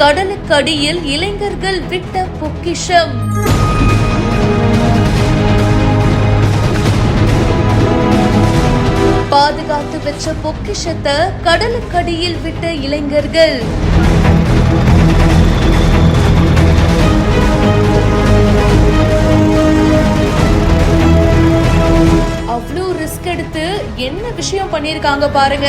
கடலுக்கடியில் இளைஞர்கள் விட்ட பொக்கிஷம். பாதுகாத்து வச்ச பொக்கிஷத்தை கடலுக்கடியில் விட்ட இளைஞர்கள். அவ்வளோ ரிஸ்க் எடுத்து என்ன விஷயம் பண்ணிருக்காங்க பாருங்க.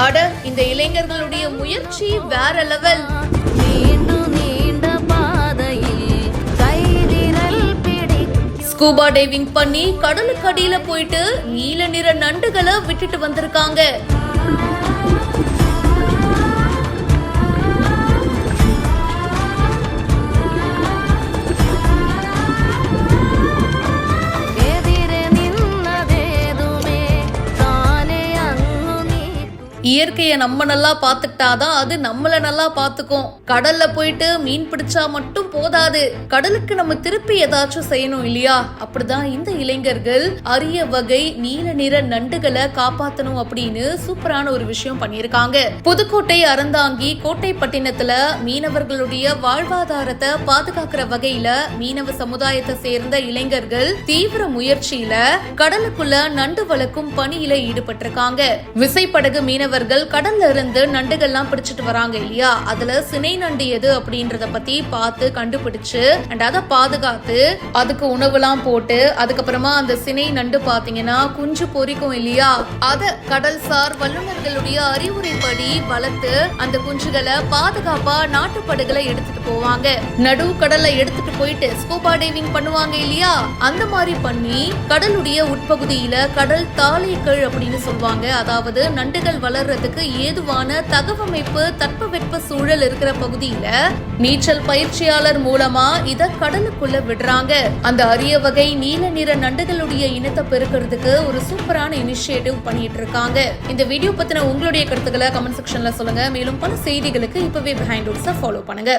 அட, இந்த இளைஞர்களுடைய முயற்சி வேற லெவல். ஸ்கூபா டைவிங் பண்ணி கடலுக்கு அடியில போயிட்டு நீல நிற நண்டுகளை விட்டுட்டு வந்திருக்காங்க. இயற்கையை நம்ம நல்லா பாத்துக்கிட்டாதான் அது நம்மள நல்லா பாத்துக்கும். கடல்ல போயிட்டு மீன் பிடிச்சா மட்டும் போதாது, கடலுக்கு நம்ம திருப்பி ஏதாச்சும் செய்யணும் இல்லையா? அப்படிதான் இந்த இளைஞர்கள் அரிய வகை நீல நிற நண்டுகளை காப்பாத்தணும் அப்படின்னு சூப்பரான ஒரு விஷயம் பண்ணிருக்காங்க. புதுக்கோட்டை அறந்தாங்கி கோட்டைப்பட்டினத்துல மீனவர்களுடைய வாழ்வாதாரத்தை பாதுகாக்கிற வகையில மீனவ சமுதாயத்தை சேர்ந்த இளைஞர்கள் தீவிர முயற்சியில கடலுக்குள்ள நண்டு வளர்க்கும் பணியில ஈடுபட்டிருக்காங்க. விசைப்படகு மீனவர்கள் கடல்ல இருந்து நண்டுகள்லாம் பிடிச்சிட்டு வராங்க இல்லையா? அதுல சினை நண்டு எது அப்படின்றத பத்தி பார்த்து கண்டுபிடிச்சு அதை பாதுகாத்து அதுக்கு உணவுலாம் போட்டு அதுக்கப்புறமா அந்த சினை நண்டு பாத்தீங்கன்னா குஞ்சு பொரிக்கும் இல்லையா? அத கடல்சார் வல்லுநர்களுடைய அறிவுரைப்படி வளர்த்து அந்த குஞ்சுகளை பாதுகாப்பா நாட்டுப்படகுல எடுத்துட்டு போவாங்க. நடு கடல்ல எடுத்துட்டு போயிட்டு ஸ்கூபா டைவிங் பண்ணுவாங்க இல்லையா? அந்த மாதிரி பண்ணி கடலுடைய உட்பகுதியில கடல் தாளைகள் அப்படின்னு சொல்லுவாங்க. அதாவது நண்டுகள் வளர்றதுக்கு ஏதுவான தகவமைப்பு தட்பவெட்ப சூழல் இருக்கிற பகுதியில நீச்சல் பயிற்சியாளர் மூலமா இத கடலுக்குள்ள விடுறாங்க. அந்த அரிய வகை நீல நிற நண்டுகளுடைய இனத்தை பெருக்கிறதுக்கு ஒரு சூப்பரான இனிஷியேட்டிவ் பண்ணிட்டு இருக்காங்க. இந்த வீடியோ பத்தின உங்களுடைய கருத்துக்களை கமெண்ட் செக்ஷன்ல சொல்லுங்க. மேலும் பல செய்திகளுக்கு இப்பவே பிஹைண்ட் ரூட்ஸை ஃபாலோ பண்ணுங்க.